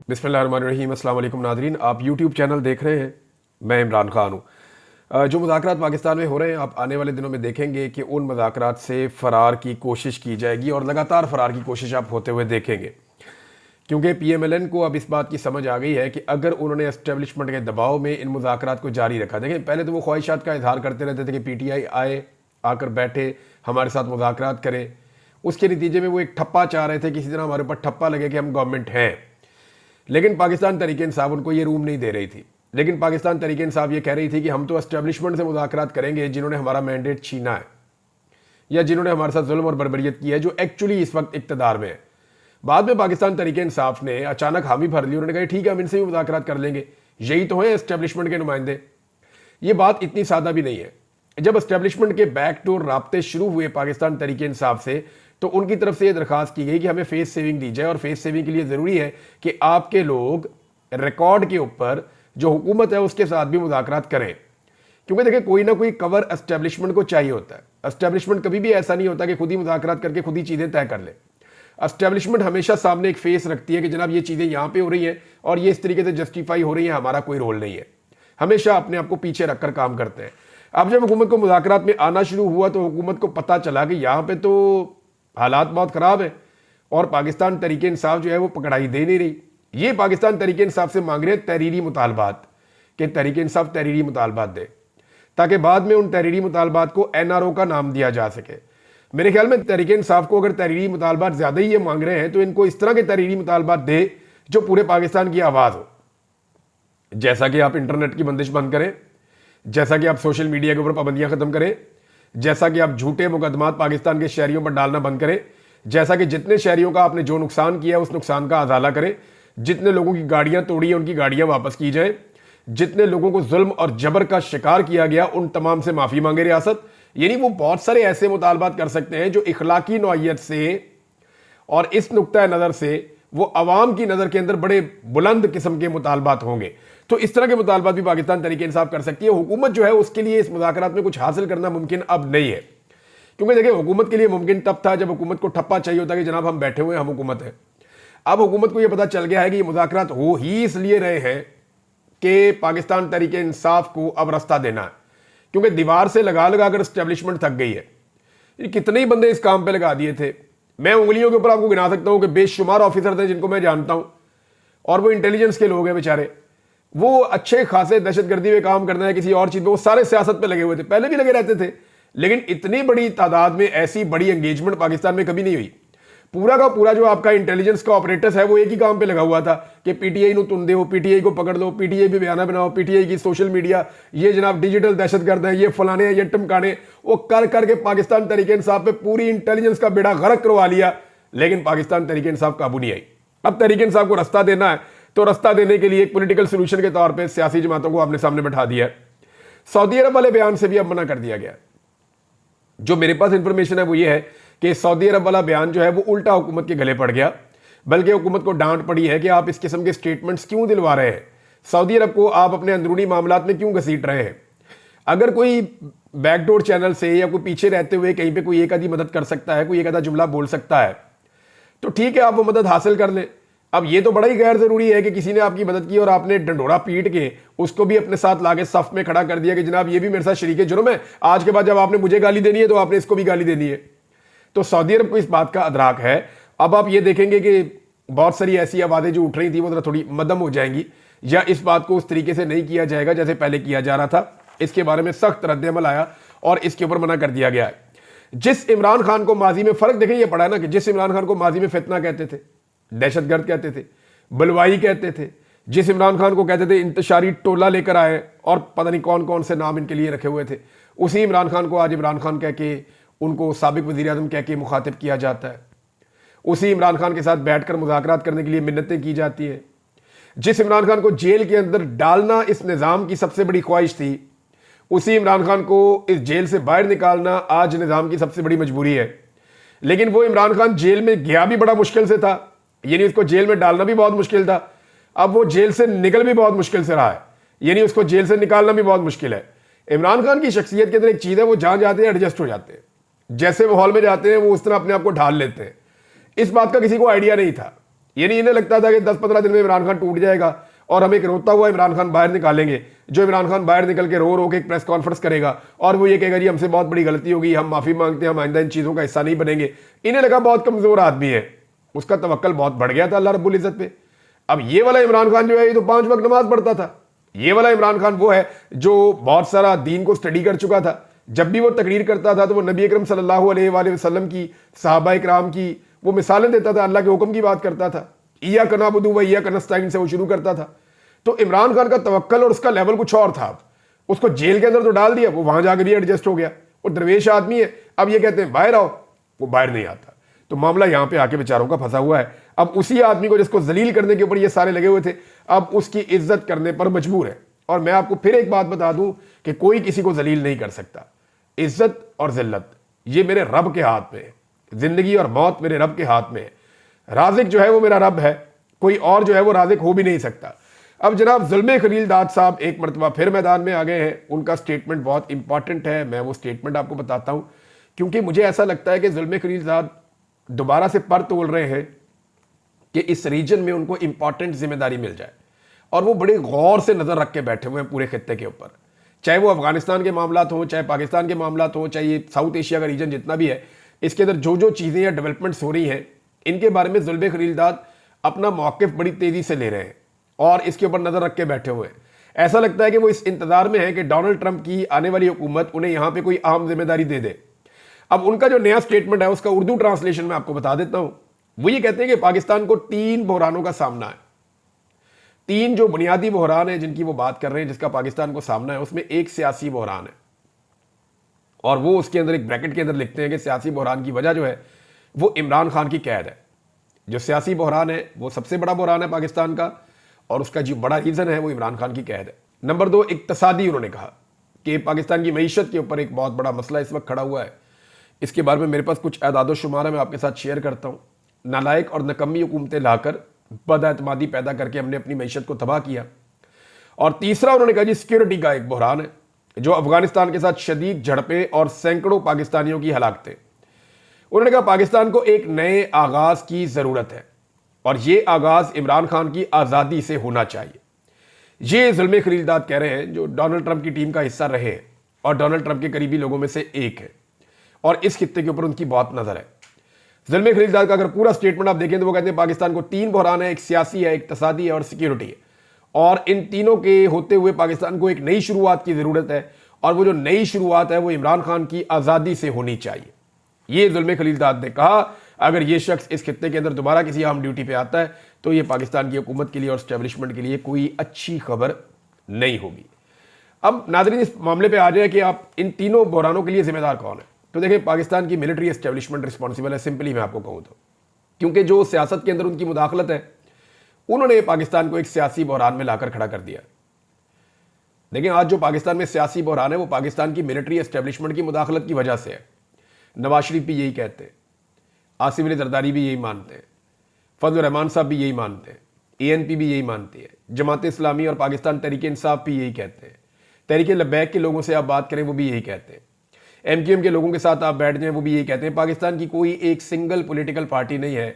बिस्मिल्लाहिर्रहमानिर्रहीम। अस्सलाम वालेकुम नाज़रीन, आप यूट्यूब चैनल देख रहे हैं। मैं इमरान खान हूँ। जो मुज़ाकरात पाकिस्तान में हो रहे हैं, आप आने वाले दिनों में देखेंगे कि उन मुज़ाकरात से फ़रार की कोशिश की जाएगी और लगातार फ़रार की कोशिश आप होते हुए देखेंगे, क्योंकि PMLN को अब इस बात की समझ आ गई है कि अगर उन्होंने एस्टेब्लिशमेंट के दबाव में इन मुज़ाकरात को जारी रखा। देखें, पहले तो वो ख्वाहिशात का इजहार करते रहते थे कि PTI आए, आकर बैठे, हमारे साथ मुज़ाकरात करें। उसके नतीजे में वो एक ठप्पा चाह रहे थे, किसी तरह हमारे ऊपर ठप्पा लगे कि हम गवर्नमेंट हैं। लेकिन पाकिस्तान तहरीक इंसाफ उनको ये रूम नहीं दे रही थी। लेकिन पाकिस्तान तहरीक इंसाफ ये कह रही थी कि हम तो एस्टेब्लिशमेंट से मुज़ाकरात करेंगे जिन्होंने हमारा मैंडेट छीना है या जिन्होंने हमारे साथ जुल्म और बर्बरियत की है, जो एक्चुअली इस वक्त इक्तदार में है। बाद में पाकिस्तान तहरीक इंसाफ ने अचानक हामी भर ली। उन्होंने कहा ठीक है, हम इनसे भी मुज़ाकरात कर लेंगे, यही तो है एस्टेब्लिशमेंट के नुमाइंदे। ये बात इतनी सादा भी नहीं है। जब एस्टेब्लिशमेंट के बैकडोर राब्ते शुरू हुए पाकिस्तान तहरीक इंसाफ से, तो उनकी तरफ से यह दरखास्त की गई कि हमें फेस सेविंग दी जाए, और फेस सेविंग के लिए ज़रूरी है कि आपके लोग रिकॉर्ड के ऊपर जो हुकूमत है उसके साथ भी मुज़ाकरात करें। क्योंकि देखिए, कोई ना कोई कवर एस्टेब्लिशमेंट को चाहिए होता है। एस्टेब्लिशमेंट कभी भी ऐसा नहीं होता कि खुद ही मुज़ाकरात करके खुद ही चीज़ें तय कर ले। एस्टेब्लिशमेंट हमेशा सामने एक फेस रखती है कि जनाब ये चीज़ें यहाँ पे हो रही हैं और ये इस तरीके से जस्टिफाई हो रही हैं, हमारा कोई रोल नहीं है। हमेशा अपने आप को पीछे रखकर काम करते हैं। अब जब हुकूमत को मुज़ाकरात में आना शुरू हुआ तो हुकूमत को पता चला कि यहाँ पे तो हालात बहुत ख़राब है और पाकिस्तान तहरीक इंसाफ जो है वो पकड़ाई दे नहीं रही। ये पाकिस्तान तहरीक इंसाफ से मांग रहे हैं तहरीरी मुतालबात, कि तहरीक इंसाफ तहरीरी मुतालबात दे, ताकि बाद में उन तहरीरी मुतालबात को NRO का नाम दिया जा सके। मेरे ख्याल में तहरीक इंसाफ को अगर तहरीरी मुतालबात ज़्यादा ही ये मांग रहे हैं तो इनको इस तरह के तहरीरी मुतालबात दे जो पूरे पाकिस्तान की आवाज़ हो। जैसा कि आप इंटरनेट की बंदिश बंद करें, जैसा कि आप सोशल मीडिया के ऊपर पाबंदियां खत्म करें, जैसा कि आप झूठे मुकदमात पाकिस्तान के शहरियों पर डालना बंद करें, जैसा कि जितने शहरियों का आपने जो नुकसान किया उस नुकसान का अजाला करें, जितने लोगों की गाड़ियां तोड़ी हैं उनकी गाड़ियां वापस की जाए, जितने लोगों को जुल्म और जबर का शिकार किया गया उन तमाम से माफ़ी मांगे रियासत। यानी वो बहुत सारे ऐसे मुतालबात कर सकते हैं जो इखलाकी नौइयत से और इस नुक्ता नज़र से वो अवाम की नज़र के अंदर बड़े बुलंद किस्म के मुतालबात होंगे। तो इस तरह के मुतालबात भी पाकिस्तान तहरीक इंसाफ कर सकती है। हुकूमत जो है उसके लिए इस मुज़ाकरात में कुछ हासिल करना मुमकिन अब नहीं है, क्योंकि देखिए, हुकूमत के लिए मुमकिन तब था जब हुकूमत को ठप्पा चाहिए होता कि जनाब हम बैठे हुए हैं, हम हुकूमत है। अब हुकूमत को यह पता चल गया है कि ये मुज़ाकरात हो ही इसलिए रहे हैं कि पाकिस्तान तहरीक इंसाफ को अब रास्ता देना है, क्योंकि दीवार से लगा लगा कर एस्टेब्लिशमेंट थक गई है। कितने ही बंदे इस काम पे लगा दिए थे। मैं उंगलियों के ऊपर आपको गिना सकता हूं कि बेशुमार ऑफिसर थे जिनको मैं जानता हूं, और वो इंटेलिजेंस के लोग हैं बेचारे। वो अच्छे खासे दहशतगर्दी में काम करना है, किसी और चीज में, वो सारे सियासत पे लगे हुए थे, पहले भी लगे रहते थे। लेकिन इतनी बड़ी तादाद में ऐसी बड़ी एंगेजमेंट पाकिस्तान में कभी नहीं हुई। पूरा का पूरा जो आपका इंटेलिजेंस का ऑपरेटर्स है वो एक ही काम पे लगा हुआ था कि PTI नु तुम दो, PTI को पकड़ लो, PTI भी बयाना बनाओ, PTI की सोशल मीडिया, ये जनाब डिजिटल दहशतगर्द है, ये फलाने हैं, ये टमकाने। वो कर करके पाकिस्तान तहरीक इंसाफ पे पूरी इंटेलिजेंस का बेड़ा गर्क करवा लिया, लेकिन पाकिस्तान तहरीक इंसाफ काबू नहीं आई। अब तहरीक इंसाफ को रास्ता देना है, तो रास्ता देने के लिए एक पॉलिटिकल सोल्यूशन के तौर पर सियासी जमातों को आपने सामने बैठा दिया है। सऊदी अरब वाले बयान से भी अब मना कर दिया गया। जो मेरे पास इंफॉर्मेशन है वो ये है कि सऊदी अरब वाला बयान जो है वो उल्टा हुकूमत के गले पड़ गया, बल्कि हुकूमत को डांट पड़ी है कि आप इस किस्म के स्टेटमेंट्स क्यों दिलवा रहे हैं, सऊदी अरब को आप अपने अंदरूनी मामलात में क्यों घसीट रहे हैं। अगर कोई बैकडोर चैनल से या कोई पीछे रहते हुए कहीं पे कोई एक आधी मदद कर सकता है, कोई एक आधा जुमला बोल सकता है, तो ठीक है, आप वो मदद हासिल कर लें। अब ये तो बड़ा ही गैर जरूरी है कि किसी ने आपकी मदद की और आपने डंडोरा पीट के उसको भी अपने साथ लाके सफ में खड़ा कर दिया कि जनाब ये भी मेरे साथ शरीक जुर्म है, आज के बाद जब आपने मुझे गाली देनी है तो आपने इसको भी गाली देनी है। तो सऊदी अरब को इस बात का अदराक है। अब आप ये देखेंगे कि बहुत सारी ऐसी आवाज़ें जो उठ रही थी वो जरा थोड़ी मदम हो जाएंगी, या इस बात को उस तरीके से नहीं किया जाएगा जैसे पहले किया जा रहा था। इसके बारे में सख्त रद्द-ए-अमल आया और इसके ऊपर मना कर दिया गया है। जिस इमरान खान को माजी में फर्क देखें, ये पड़ा है ना कि जिस इमरान खान को माजी में फितना कहते थे, दहशतगर्द कहते थे, बलवाई कहते थे, जिस इमरान खान को कहते थे इंतशारी टोला लेकर आए और पता नहीं कौन कौन से नाम इनके लिए रखे हुए थे, उसी इमरान खान को आज इमरान खान कह के, उनको साबिक वज़ीर आज़म कह के मुखातिब किया जाता है। उसी इमरान खान के साथ बैठकर मुज़ाकरात करने के लिए मिन्नतें की जाती हैं। जिस इमरान खान को जेल के अंदर डालना इस निज़ाम की सबसे बड़ी ख्वाहिश थी, उसी इमरान खान को इस जेल से बाहर निकालना आज निज़ाम की सबसे बड़ी मजबूरी है। लेकिन वो इमरान खान जेल में गया भी बड़ा मुश्किल से था, यानी उसको जेल में डालना भी बहुत मुश्किल था। अब वो जेल से निकल भी बहुत मुश्किल से रहा है, यानी उसको जेल से निकालना भी बहुत मुश्किल है। इमरान खान की शख्सियत के अंदर एक चीज़ है, वो जहाँ जाते हैं एडजस्ट हो जाते हैं, जैसे वो हॉल में जाते हैं वो उस तरह अपने आप को ढाल लेते हैं। इस बात का किसी को आइडिया नहीं था यानी इन्हें लगता था कि 10-15 दिन में इमरान खान टूट जाएगा और हम एक रोता हुआ इमरान खान बाहर निकालेंगे, जो इमरान खान बाहर निकल के रो रो के एक प्रेस कॉन्फ्रेंस करेगा और वो ये कहेगा जी हमसे बहुत बड़ी गलती होगी, हम माफी मांगते हैं, हम आइंदा इन चीजों का हिस्सा नहीं बनेंगे। इन्हें लगा बहुत कमजोर आदमी है, उसका तवक्कल बहुत बढ़ गया था अल्लाह रब्बुल इज्जत पे। अब ये वाला इमरान खान जो है ये तो 5 वक्त नमाज पढ़ता था। ये वाला इमरान खान वो है जो बहुत सारा दीन को स्टडी कर चुका था। जब भी वो तकरीर करता था तो वो नबी अकरम सल्लल्लाहु अलैहि वसल्लम की, सहाबा इकराम की वो मिसालें देता था, अल्लाह के हुक्म की बात करता था। इय्याक नअबुदु व इय्याक नस्तईन से वो शुरू करता था। तो इमरान खान का तवक्कल और उसका लेवल कुछ और था। उसको जेल के अंदर तो डाल दिया, वो वहां जाकर भी एडजस्ट हो गया, वो दरवेश आदमी है। अब ये कहते हैं बाहर आओ, वो बाहर नहीं आता। तो मामला यहां पे आके बेचारों का फंसा हुआ है। अब उसी आदमी को जिसको जलील करने के ऊपर ये सारे लगे हुए थे, अब उसकी इज्जत करने पर मजबूर है। और मैं आपको फिर एक बात बता दूं कि कोई किसी को जलील नहीं कर सकता। इज्जत और जिल्लत ये मेरे रब के हाथ में है। जिंदगी और मौत मेरे रब के हाथ में है। राज़िक जो है वो मेरा रब है, कोई और जो है वो राज़िक हो भी नहीं सकता। अब जनाब जुल्मे खलीलदाद साहब एक मरतबा फिर मैदान में आ गए हैं। उनका स्टेटमेंट बहुत इंपॉर्टेंट है, मैं वो स्टेटमेंट आपको बताता हूं, क्योंकि मुझे ऐसा लगता है कि जुल्मे खलीलदाद दोबारा से पर तोल रहे हैं कि इस रीजन में उनको इंपॉर्टेंट जिम्मेदारी मिल जाए। और वो बड़े गौर से नजर रख के बैठे हुए हैं पूरे खित्ते के ऊपर, चाहे वो अफगानिस्तान के मामलात हों, चाहे पाकिस्तान के मामलात हों, चाहे ये साउथ एशिया का रीजन जितना भी है, इसके अंदर जो जो चीज़ें या डेवलपमेंट्स हो रही हैं, इनके बारे में जुल्मे खलीलदाद अपना मौक़िफ़ बड़ी तेज़ी से ले रहे हैं और इसके ऊपर नज़र रख के बैठे हुए हैं। ऐसा लगता है कि वो इस इंतजार में है कि डोनाल्ड ट्रंप की आने वाली हुकूमत उन्हें यहाँ पे कोई अहम जिम्मेदारी दे दे। अब उनका जो नया स्टेटमेंट है उसका उर्दू ट्रांसलेशन में आपको बता देता हूँ। वो ये कहते हैं कि पाकिस्तान को 3 बहरानों का सामना है। 3 जो बुनियादी बहरान है जिनकी वो बात कर रहे हैं, जिसका पाकिस्तान को सामना है, उसमें एक सियासी बहरान है। और वो उसके अंदर एक ब्रैकेट के अंदर लिखते हैं कि सियासी बहरान की वजह जो है वो इमरान खान की कैद है। जो सियासी बहरान है वो सबसे बड़ा बहरान है पाकिस्तान का, और उसका जो बड़ा रीज़न है वो इमरान खान की कैद है। नंबर 2 इक्तसादी, उन्होंने कहा कि पाकिस्तान की मईशत के ऊपर एक बहुत बड़ा मसला इस वक्त खड़ा हुआ है। इसके बारे में मेरे पास कुछ एदाद शुमार है, मैं आपके साथ शेयर करता हूँ। नालायक और नकम्मी हुकूमतें लाकर बदएतमादी पैदा करके हमने अपनी मईशत को तबाह किया। और तीसरा उन्होंने कहा जी सिक्योरिटी का एक बहरान है, जो अफगानिस्तान के साथ शदीद झड़पें और सैकड़ों पाकिस्तानियों की हलाकतें। उन्होंने कहा पाकिस्तान को एक नए आगाज की जरूरत है और ये आगाज इमरान खान की आज़ादी से होना चाहिए। ये जुल्मे खलीलदाद कह रहे हैं जो डोनाल्ड ट्रंप की टीम का हिस्सा रहे हैं और डोनाल्ड ट्रंप के करीबी लोगों में से एक है, और इस खित्ते के ऊपर उनकी बहुत नजर है। जुल्मे खलीलदाद का अगर पूरा स्टेटमेंट आप देखें तो वो कहते हैं पाकिस्तान को 3 बहरान है, एक सियासी है, एक इक्तसादी है और सिक्योरिटी है। और इन तीनों के होते हुए पाकिस्तान को एक नई शुरुआत की जरूरत है, और वो जो नई शुरुआत है वो इमरान खान की आज़ादी से होनी चाहिए। ये जुल्मे खलीलदाद ने कहा। अगर ये शख्स इस खित्ते के अंदर दोबारा किसी अहम ड्यूटी पे आता है तो ये पाकिस्तान की हुकूमत के लिए और स्टैब्लिशमेंट के लिए कोई अच्छी खबर नहीं होगी। अब नाज़रीन इस मामले पे आ जाए कि आप इन तीनों बहरानों के लिए जिम्मेदार कौन है, तो देखिए पाकिस्तान की मिलिट्री एस्टेब्लिशमेंट रिस्पॉन्सिबल है, सिंपली मैं आपको कहूँ तो, क्योंकि जो सियासत के अंदर उनकी मुदाखलत है उन्होंने पाकिस्तान को एक सियासी बहरान में लाकर खड़ा कर दिया। देखिए आज जो पाकिस्तान में सियासी बहरान है वो पाकिस्तान की मिलिट्री एस्टेब्लिशमेंट की मुदाखलत की वजह से है। नवाज शरीफ भी यही कहते हैं, आसिफ अली जरदारी भी यही मानते हैं, फजल रहमान साहब भी यही मानते हैं, ANP भी यही मानती है, जमात इस्लामी और पाकिस्तान तहरीक इंसाफ भी यही कहते हैं, तहरीक लब्बैक के लोगों से आप बात करें वो भी यही कहते हैं, MQM के लोगों के साथ आप बैठ जाएं वो भी यही कहते हैं। पाकिस्तान की कोई एक सिंगल पॉलिटिकल पार्टी नहीं है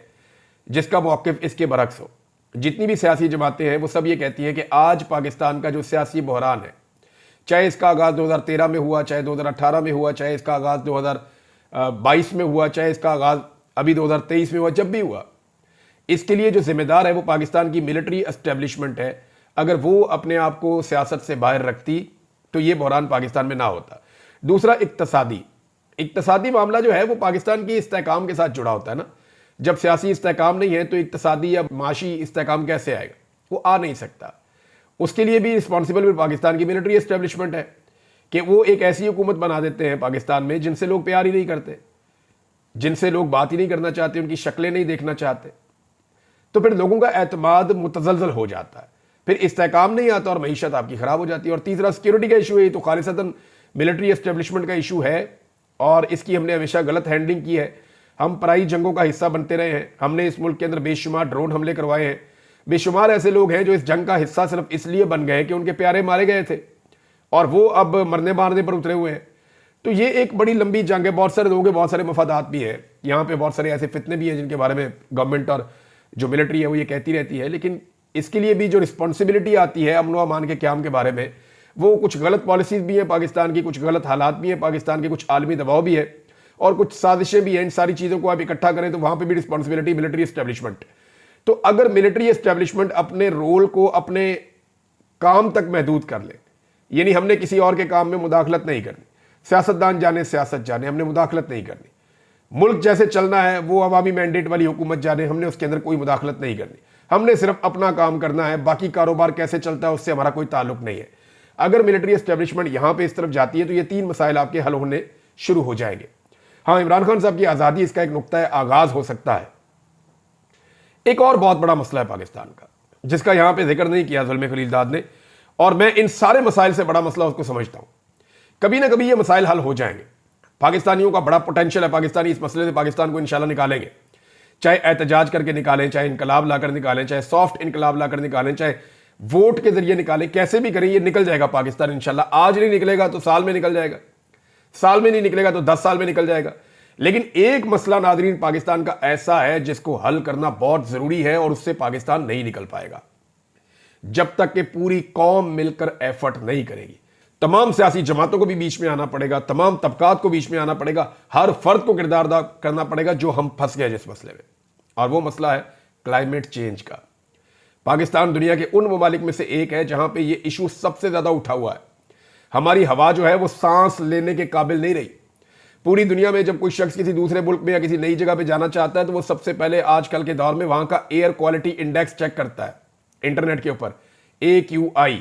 जिसका मौक़िफ़ इसके बरक्स हो। जितनी भी सियासी जमातें हैं वो सब ये कहती हैं कि आज पाकिस्तान का जो सियासी बहरान है, चाहे इसका आगाज़ 2013 में हुआ, चाहे 2018 में हुआ, चाहे इसका आगाज़ 2022 में हुआ, चाहे इसका आगाज़ अभी 2023 में हुआ, जब भी हुआ, इसके लिए जो जिम्मेदार है वो पाकिस्तान की मिलिट्री एस्टेब्लिशमेंट है। अगर वो अपने आप को सियासत से बाहर रखती तो ये बहरान पाकिस्तान में ना होता। दूसरा इक्तसादी मामला जो है वो पाकिस्तान की इस्तेहकाम के साथ जुड़ा होता है ना। जब सियासी इस्तेहकाम नहीं है तो इक्तसादी या माशी इस्तेहकाम कैसे आएगा, वो आ नहीं सकता। उसके लिए भी रिस्पॉन्सिबल भी पाकिस्तान की मिलिट्री एस्टेब्लिशमेंट है कि वो एक ऐसी हुकूमत बना देते हैं पाकिस्तान में जिनसे लोग प्यार ही नहीं करते, जिनसे लोग बात ही नहीं करना चाहते, उनकी शक्लें नहीं देखना चाहते। तो फिर लोगों का एतमाद मुतज़लज़ल हो जाता है, फिर इस्तेहकाम नहीं आता और मईशत आपकी ख़राब हो जाती है। और तीसरा सिक्योरिटी का इशू है, तो खालिसतन मिलिट्री एस्टेब्लिशमेंट का इशू है और इसकी हमने हमेशा गलत हैंडलिंग की है। हम पराई जंगों का हिस्सा बनते रहे हैं, हमने इस मुल्क के अंदर बेशुमार ड्रोन हमले करवाए हैं। बेशुमार ऐसे लोग हैं जो इस जंग का हिस्सा सिर्फ इसलिए बन गए कि उनके प्यारे मारे गए थे और वो अब मरने मारने पर उतरे हुए हैं। तो ये एक बड़ी लंबी जंग है, बहुत सारे लोगों के बहुत सारे मफादात भी है। यहाँ पे बहुत सारे ऐसे फितने भी हैं जिनके बारे में गवर्नमेंट और जो मिलिट्री है वो ये कहती रहती है, लेकिन इसके लिए भी जो रिस्पॉन्सिबिलिटी आती है अमन व अमान के क़याम के बारे में, वो कुछ गलत पॉलिसीज भी है पाकिस्तान की, कुछ गलत हालात भी है पाकिस्तान के, कुछ आलमी दबाव भी है और कुछ साजिशें भी हैं। इन सारी चीज़ों को आप इकट्ठा करें तो वहां पर भी रिस्पॉन्सिबिलिटी मिलिट्री एस्टेब्लिशमेंट। तो अगर मिलिट्री एस्टेब्लिशमेंट अपने रोल को अपने काम तक महदूद कर ले, यानी हमने किसी और के काम में मुदाखलत नहीं करनी, सियासतदान जाने सियासत जाने, हमने मुदाखलत नहीं करनी, मुल्क जैसे चलना है वो अवामी मैंडेट वाली हुकूमत जाने, हमने उसके अंदर कोई मुदाखलत नहीं करनी, हमने सिर्फ अपना काम करना है, बाकी कारोबार कैसे चलता है उससे हमारा कोई ताल्लुक नहीं है। अगर मिलिट्री एस्टेब्लिशमेंट यहां पे इस तरफ जाती है तो ये 3 मसाइल आपके हल होने शुरू हो जाएंगे। हाँ, इमरान खान साहब की आज़ादी इसका एक नुक्ता है, आगाज हो सकता है। एक और बहुत बड़ा मसला है पाकिस्तान का जिसका यहां पे जिक्र नहीं किया ज़ुल्म खलीलजाद ने, और मैं इन सारे मसाइल से बड़ा मसला उसको समझता हूं। कभी ना कभी ये मसाइल हल हो जाएंगे। पाकिस्तानियों का बड़ा पोटेंशियल है, पाकिस्तानी इस मसले से पाकिस्तान को इंशाल्लाह निकालेंगे, चाहे एहतजाज करके निकालें, चाहे इनकलाब लाकर निकालें, चाहे सॉफ्ट इनकलाब लाकर निकालें, चाहे वोट के जरिए निकालें, कैसे भी करें ये निकल जाएगा पाकिस्तान इंशाल्लाह। आज नहीं निकलेगा तो साल में निकल जाएगा, साल में नहीं निकलेगा तो 10 साल में निकल जाएगा। लेकिन एक मसला नादरीन पाकिस्तान का ऐसा है जिसको हल करना बहुत जरूरी है और उससे पाकिस्तान नहीं निकल पाएगा जब तक कि पूरी कौम मिलकर एफर्ट नहीं करेगी। तमाम सियासी जमातों को भी बीच में आना पड़ेगा, तमाम तबकात को बीच में आना पड़ेगा, हर फर्द को किरदार अदा करना पड़ेगा जो हम फंस गए जिस मसले में, और वो मसला है क्लाइमेट चेंज का। पाकिस्तान दुनिया के उन ममालिक में से एक है जहां पे ये इशू सबसे ज्यादा उठा हुआ है। हमारी हवा जो है वो सांस लेने के काबिल नहीं रही। पूरी दुनिया में जब कोई शख्स किसी दूसरे मुल्क में या किसी नई जगह पे जाना चाहता है तो वो सबसे पहले आजकल के दौर में वहां का एयर क्वालिटी इंडेक्स चेक करता है इंटरनेट के ऊपर, AQI,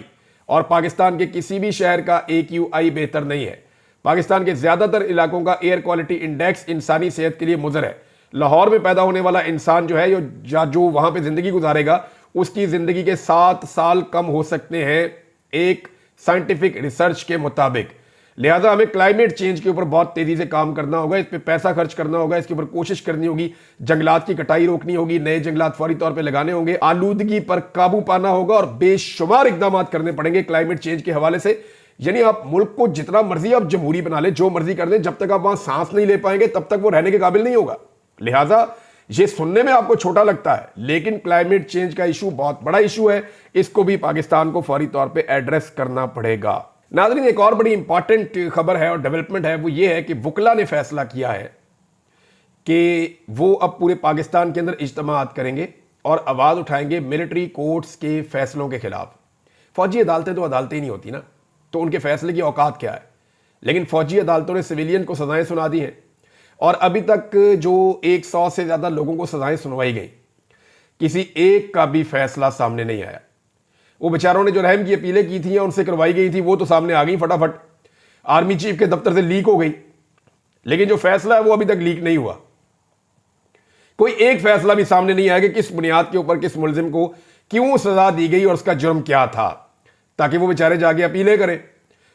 और पाकिस्तान के किसी भी शहर का AQI बेहतर नहीं है। पाकिस्तान के ज्यादातर इलाकों का एयर क्वालिटी इंडेक्स इंसानी सेहत के लिए मुज़र है। लाहौर में पैदा होने वाला इंसान जो है जो वहां पे जिंदगी गुजारेगा उसकी जिंदगी के 7 साल कम हो सकते हैं एक साइंटिफिक रिसर्च के मुताबिक। लिहाजा हमें क्लाइमेट चेंज के ऊपर बहुत तेजी से काम करना होगा, इस पे पैसा खर्च करना होगा, इसके ऊपर कोशिश करनी होगी, जंगलात की कटाई रोकनी होगी, नए जंगलात फौरी तौर पे लगाने होंगे, आलूदगी पर काबू पाना होगा और बेशुमार इकदाम करने पड़ेंगे क्लाइमेट चेंज के हवाले से। यानी आप मुल्क को जितना मर्जी आप जमहूरी बना ले, जो मर्जी कर दें, जब तक आप वहां सांस नहीं ले पाएंगे तब तक वो रहने के काबिल नहीं होगा। लिहाजा ये सुनने में आपको छोटा लगता है लेकिन क्लाइमेट चेंज का इशू बहुत बड़ा इशू है, इसको भी पाकिस्तान को फौरी तौर पे एड्रेस करना पड़ेगा। नाज़रीन, एक और बड़ी इंपॉर्टेंट खबर है और डेवलपमेंट है, वो ये है कि वकला ने फैसला किया है कि वो अब पूरे पाकिस्तान के अंदर इज्तिमात करेंगे और आवाज उठाएंगे मिलिट्री कोर्ट्स के फैसलों के खिलाफ। फौजी अदालतें तो अदालतें ही नहीं होती ना, तो उनके फैसले की औकात क्या है। लेकिन फौजी अदालतों ने सिविलियन को सजाएं सुना दी हैं और अभी तक जो 100 से ज्यादा लोगों को सजाएं सुनवाई गई, किसी एक का भी फैसला सामने नहीं आया। वो बेचारों ने जो रहम की अपीलें की थी या उनसे करवाई गई थी वो तो सामने आ गई फटाफट, आर्मी चीफ के दफ्तर से लीक हो गई, लेकिन जो फैसला है वो अभी तक लीक नहीं हुआ। कोई एक फैसला भी सामने नहीं आया कि किस बुनियाद के ऊपर किस मुलजिम को क्यों सजा दी गई और उसका जुर्म क्या था, ताकि वो बेचारे जाके अपीलें करें।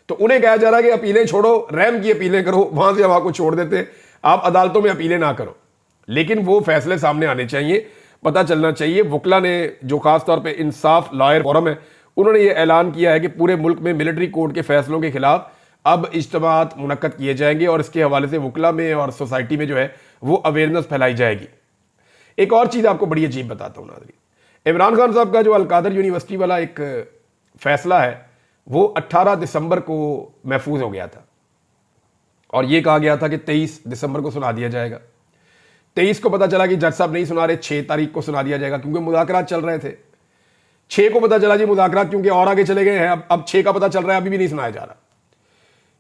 तो उन्हें कहा जा रहा है कि अपीलें छोड़ो, रहम की अपीलें करो, वहां से हम आपको छोड़ देते हैं, आप अदालतों में अपीलें ना करो। लेकिन वो फैसले सामने आने चाहिए, पता चलना चाहिए। वकला ने, जो खास तौर पे इंसाफ लॉयर फोरम है, उन्होंने ये ऐलान किया है कि पूरे मुल्क में मिलिट्री कोर्ट के फैसलों के खिलाफ अब इज्तिमात मुनक्कद किए जाएंगे और इसके हवाले से वकला में और सोसाइटी में जो है वो अवेयरनेस फैलाई जाएगी। एक और चीज़ आपको बड़ी अजीब बताता हूँ नाज़रीन, इमरान खान साहब का जो अलकादर यूनिवर्सिटी वाला एक फैसला है वो 18 दिसंबर को महफूज हो गया था और ये कहा गया था कि 23 दिसंबर को सुना दिया जाएगा। 23 को पता चला कि जज साहब नहीं सुना रहे, 6 तारीख को सुना दिया जाएगा क्योंकि मुज़ाकरात चल रहे थे। 6 को पता चला जी मुज़ाकरात क्योंकि और आगे चले गए हैं, अब 6 का पता चल रहा है, अभी भी नहीं सुनाया जा रहा।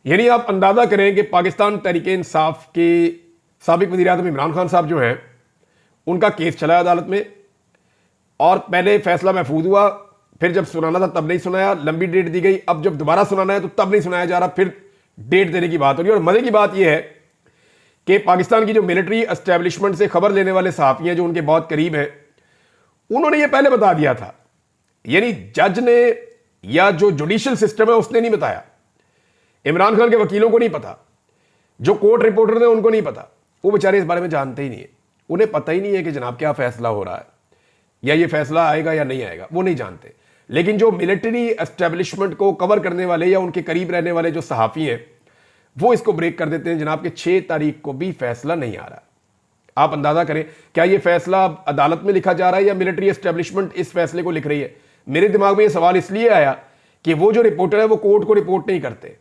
यानी आप अंदाजा करें कि पाकिस्तान तहरीक-ए-इंसाफ के साबिक वज़ीर-ए-आज़म इमरान खान साहब जो हैं उनका केस चला अदालत में और पहले फैसला महफूज हुआ, फिर जब सुनाना था तब नहीं सुनाया, लंबी डेट दी गई, अब जब दोबारा सुनाना है तो तब नहीं सुनाया जा रहा, फिर डेट देने की बात हो रही है। और मजे की बात यह है कि पाकिस्तान की जो मिलिट्री एस्टेब्लिशमेंट से खबर लेने वाले सहाफ़ी हैं जो उनके बहुत करीब हैं, उन्होंने ये पहले बता दिया था। यानी जज ने या जो जुडिशियल सिस्टम है उसने नहीं बताया, इमरान खान के वकीलों को नहीं पता, जो कोर्ट रिपोर्टर थे उनको नहीं पता, वो बेचारे इस बारे में जानते ही नहीं है, उन्हें पता ही नहीं है कि जनाब क्या फैसला हो रहा है या ये फैसला आएगा या नहीं आएगा, वो नहीं जानते। लेकिन जो मिलिट्री एस्टेब्लिशमेंट को कवर करने वाले या उनके करीब रहने वाले जो सहाफ़ी हैं वो इसको ब्रेक कर देते हैं जनाब कि 6 तारीख को भी फैसला नहीं आ रहा। आप अंदाजा करें, क्या ये फैसला अदालत में लिखा जा रहा है या मिलिट्री एस्टेब्लिशमेंट इस फैसले को लिख रही है? मेरे दिमाग में ये सवाल इसलिए आया कि वो जो रिपोर्टर है वो कोर्ट को रिपोर्ट नहीं करते,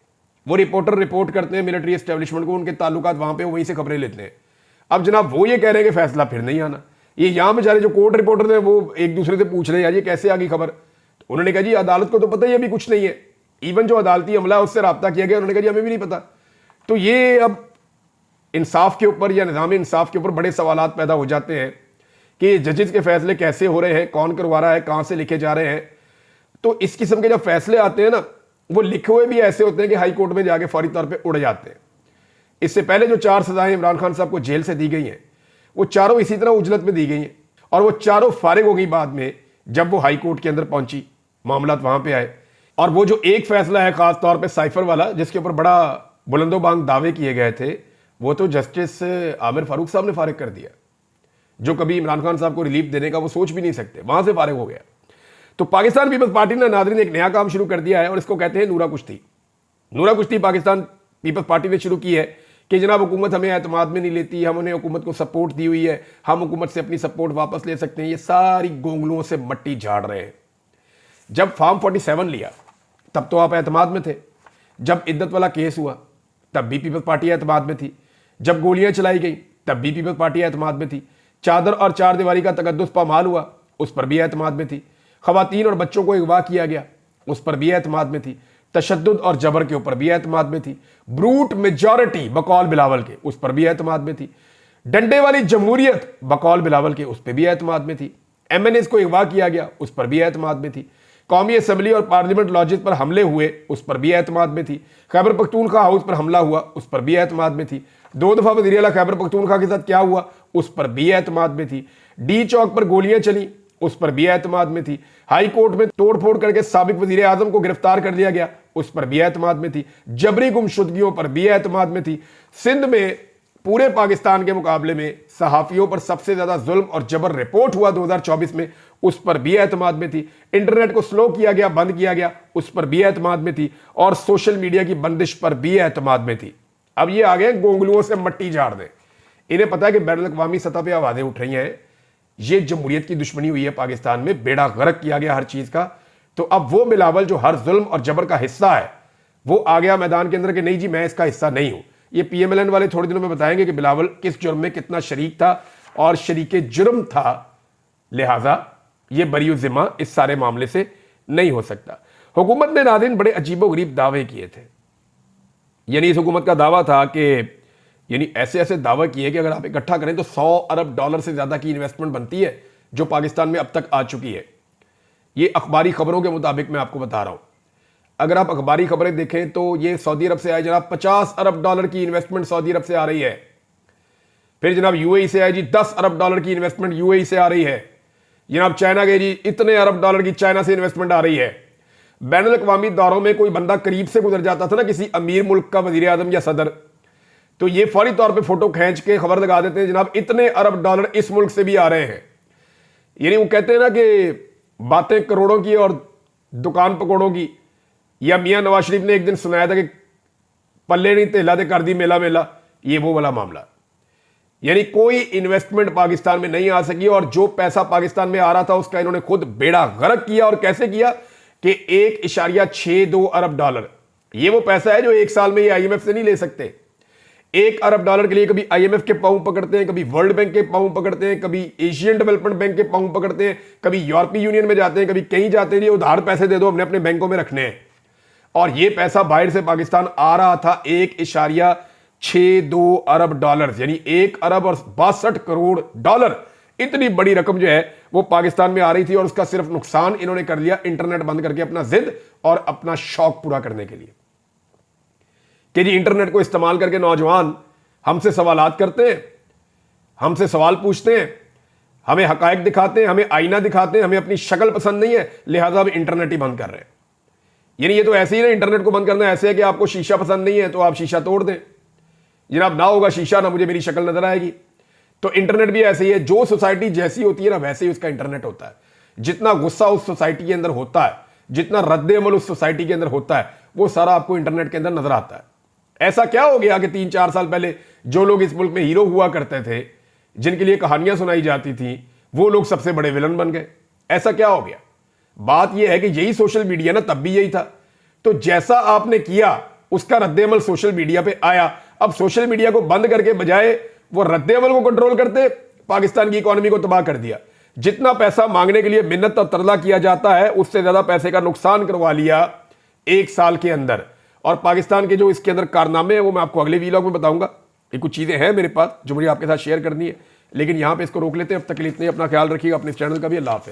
वो रिपोर्टर रिपोर्ट करते हैं मिलिट्री एस्टेब्लिशमेंट को, उनके ताल्लुकात वहां पे, वहीं से खबरें लेते हैं। अब जनाब वो ये कह रहे हैं कि फैसला फिर नहीं आना। ये यहां बेचारे जो कोर्ट रिपोर्टर थे वो एक दूसरे से पूछ रहे हैं यार ये कैसे आ गई खबर। तो उन्होंने कहा जी अदालत को तो पता ही अभी कुछ नहीं है, इवन जो अदालती अमला है उससे राब्ता किया गया, उन्होंने कहा जी हमें भी नहीं पता। तो ये अब इंसाफ के ऊपर या निज़ाम इंसाफ के ऊपर बड़े सवालात पैदा हो जाते हैं कि जजेस के फैसले कैसे हो रहे हैं, कौन करवा रहा है, कहां से लिखे जा रहे हैं। तो इस किस्म के जब फैसले आते हैं ना, वो लिखे हुए भी ऐसे होते हैं कि हाई कोर्ट में जाके फौरी तौर पे उड़ जाते हैं। इससे पहले जो 4 सजाएं इमरान खान साहब को जेल से दी गई हैं, वो चारों इसी तरह उजलत में दी गई हैं, और वो चारों फारिग हो गई बाद में जब वो हाई कोर्ट के अंदर पहुंची, मामला वहां पे आए। और वो जो एक फैसला है खास तौर पे साइफर वाला, जिसके ऊपर बड़ा बुलंदोबांग दावे किए गए थे, वो तो जस्टिस आमिर फारूक साहब ने फारिग कर दिया, जो कभी इमरान खान साहब को रिलीफ देने का वो सोच भी नहीं सकते, वहां से फारिग हो गया। तो पाकिस्तान पीपल्स पार्टी ने नादरीन एक नया काम शुरू कर दिया है और इसको कहते हैं नूरा कुश्ती। नूरा कुश्ती पाकिस्तान पीपल्स पार्टी ने शुरू की है कि जनाब हुकूमत हमें एतमाद में नहीं लेती, हम उन्हें हुकूमत को सपोर्ट दी हुई है, हम हुकूमत से अपनी सपोर्ट वापस ले सकते हैं। ये सारी गोंगलुओं से मट्टी झाड़ रहे हैं। जब फॉर्म 47 लिया तब तो आप एतमाद में थे, जब इद्दत वाला केस हुआ तब भी पीपल्स पार्टी एतमाद में थी, जब गोलियां चलाई गई तब भी पीपल्स पार्टी एतमाद में थी, चादर और चार दीवारी का तकद्दुस पामाल हुआ उस पर भी एतमाद में थी, खवातीन और बच्चों को अगवा किया गया उस पर भी एतमाद में थी, तशद्दुद और जबर के ऊपर भी एतमाद में थी, ब्रूट मेजॉरिटी बकौल बिलावल के उस पर भी एतमाद में थी, डंडे वाली जमहूरियत बकौल बिलावल के उस पर भी एतमाद में थी, एमएनएस को अगवा किया गया उस पर भी एतमाद में थी, कौमी असम्बली और पार्लियामेंट लॉजेस पर हमले हुए उस पर भी एतमाद में थी, खैबर पख्तूनख्वा हाउस पर हमला हुआ उस पर भी एतमाद में थी, 2 दफा वज़ीर आला खैबर पख्तूनख्वा के साथ क्या हुआ उस पर भी एतमाद में थी, डी चौक पर गोलियां चली उस पर भी एतमाद में थी, हाई कोर्ट में तोड़फोड़ करके साबिक वजीर आजम को गिरफ्तार कर लिया गया उस पर भी एतमाद में थी, जबरी गुमशुदगियों पर भी एतमाद में थी, सिंध में पूरे पाकिस्तान के मुकाबले में सहाफियों पर सबसे ज्यादा जुल्म और जबर रिपोर्ट हुआ 2024 में उस पर भी एतमाद में थी, इंटरनेट को स्लो किया गया, बंद किया गया उस पर भी एतमाद में थी, और सोशल मीडिया की बंदिश पर भी एतमाद में थी। अब ये आ गए गोंगलुओं से मट्टी झाड़ दे। इन्हें पता है कि बैनुल अक़वामी सतह पर आवाजें उठ रही हैं, ये जमहूरियत की दुश्मनी हुई है पाकिस्तान में, बेड़ा गर्क किया गया हर चीज का। तो अब वो बिलावल जो हर जुल्म और जबर का हिस्सा है वो आ गया मैदान के अंदर कि नहीं जी मैं इसका हिस्सा नहीं हूं। ये पीएमएलएन वाले थोड़े दिनों में बताएंगे कि बिलावल किस जुर्म में कितना शरीक था और शरीके जुर्म था, लिहाजा ये बरी जिम्मा इस सारे मामले से नहीं हो सकता। हुकूमत ने नाज़रीन बड़े अजीबोगरीब दावे किए थे। यानी इस हुकूमत का दावा था कि ऐसे ऐसे दावा किए कि अगर आप इकट्ठा करें तो $100 अरब से ज्यादा की इन्वेस्टमेंट बनती है जो पाकिस्तान में अब तक आ चुकी है। ये अखबारी खबरों के मुताबिक मैं आपको बता रहा हूं। अगर आप अखबारी खबरें देखें तो ये सऊदी अरब से आए जनाब $50 अरब की इन्वेस्टमेंट सऊदी अरब से आ रही है। फिर जनाब यूएई से आए जी $10 अरब की इन्वेस्टमेंट यूएई से आ रही है। जनाब चाइना गए जी इतने अरब डॉलर की चाइना से इन्वेस्टमेंट आ रही है। बैनुल अक़वामी दौरों में कोई बंदा करीब से गुजर जाता था ना किसी अमीर मुल्क का वजीर आजम या सदर, तो ये फौरी तौर पे फोटो खींच के खबर लगा देते हैं जनाब इतने अरब डॉलर इस मुल्क से भी आ रहे हैं। यानी वो कहते हैं ना कि बातें करोड़ों की और दुकान पकौड़ों की। या मियां नवाज शरीफ ने एक दिन सुनाया था कि पल्ले नहीं तेला दे कर दी मेला मेला, ये वो वाला मामला। यानी कोई इन्वेस्टमेंट पाकिस्तान में नहीं आ सकी और जो पैसा पाकिस्तान में आ रहा था उसका इन्होंने खुद बेड़ा गर्क किया। और कैसे किया कि $1.62 अरब, ये वो पैसा है जो एक साल में ये आईएमएफ से नहीं ले सकते। $1 अरब के लिए कभी आईएमएफ के पांव पकड़ते हैं, कभी वर्ल्ड बैंक के पांव पकड़ते हैं, कभी एशियन डेवलपमेंट बैंक के पांव पकड़ते हैं, कभी यूरोपीय यूनियन में जाते हैं, कभी कहीं जाते हैं, उधार पैसे दे दो हमने अपने बैंकों में रखने हैं। और ये पैसा बाहर से पाकिस्तान आ रहा था $1.62 अरब, यानी $1 अरब और 62 करोड़ डॉलर। इतनी बड़ी रकम जो है वो पाकिस्तान में आ रही थी और उसका सिर्फ नुकसान इन्होंने कर लिया इंटरनेट बंद करके अपना जिद और अपना शौक पूरा करने के लिए कि जी इंटरनेट को इस्तेमाल करके नौजवान हमसे सवालात करते हैं, हमसे सवाल पूछते हैं, हमें हकायक दिखाते हैं, हमें आईना दिखाते हैं, हमें अपनी शक्ल पसंद नहीं है, लिहाजा अब इंटरनेट ही बंद कर रहे हैं। यानी ये तो ऐसे ही ना, इंटरनेट को बंद करना ऐसे है कि आपको शीशा पसंद नहीं है तो आप शीशा तोड़ दें, जनाब ना होगा शीशा ना मुझे मेरी शक्ल नजर आएगी। तो इंटरनेट भी ऐसे ही है, जो सोसाइटी जैसी होती है ना वैसे ही उसका इंटरनेट होता है। जितना गुस्सा उस सोसाइटी के अंदर होता है, जितना रद्द अमल उस सोसाइटी के अंदर होता है, वो सारा आपको इंटरनेट के अंदर नजर आता है। ऐसा क्या हो गया कि 3-4 साल पहले जो लोग इस मुल्क में हीरो हुआ करते थे, जिनके लिए कहानियां सुनाई जाती थी, वो लोग सबसे बड़े विलन बन गए। ऐसा क्या हो गया? बात यह है कि यही सोशल मीडिया ना, तब भी यही था। तो जैसा आपने किया उसका रद्देअमल सोशल मीडिया पे आया। अब सोशल मीडिया को बंद करके बजाय वो रद्देअमल को कंट्रोल करते, पाकिस्तान की इकोनॉमी को तबाह कर दिया। जितना पैसा मांगने के लिए मिन्नत और तरला किया जाता है, उससे ज्यादा पैसे का नुकसान करवा लिया 1 साल के अंदर। और पाकिस्तान के जो इसके अंदर कारनामे हैं वो मैं आपको अगले वीलॉग में बताऊंगा। ये कुछ चीजें हैं मेरे पास जो मुझे आपके साथ शेयर करनी है, लेकिन यहां पे इसको रोक लेते हैं। अब तक के लिए इतने, अपना ख्याल रखिएगा, अपने चैनल का भी। अल्लाह हाफिज़।